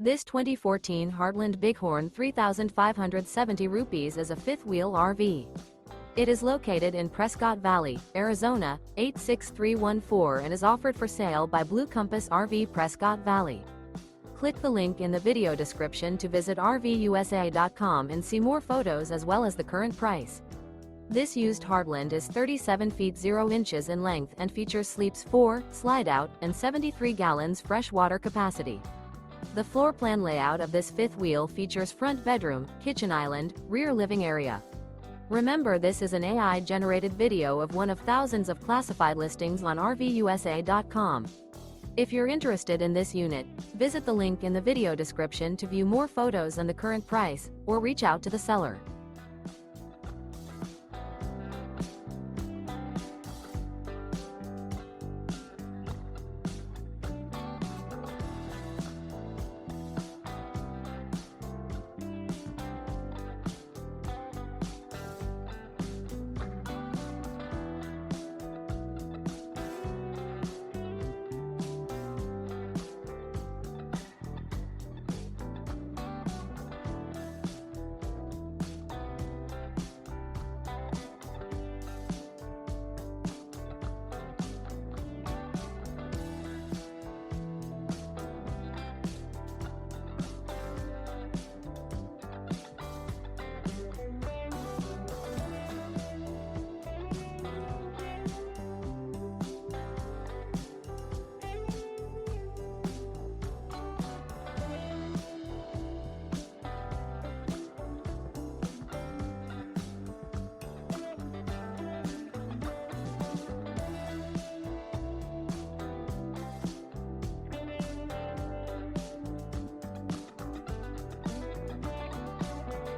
This 2014 Heartland Bighorn 3,570 rupees is a fifth-wheel RV. It is located in Prescott Valley, Arizona, 86314 and is offered for sale by Blue Compass RV Prescott Valley. Click the link in the video description to visit RVUSA.com and see more photos as well as the current price. This used Heartland is 37 feet 0 inches in length and features sleeps 4, Slideout, and 73 gallons fresh water capacity. The floor plan layout of this fifth wheel features front bedroom, kitchen island, rear living area. Remember, this is an AI-generated video of one of thousands of classified listings on RVUSA.com. If you're interested in this unit, visit the link in the video description to view more photos and the current price, or reach out to the seller.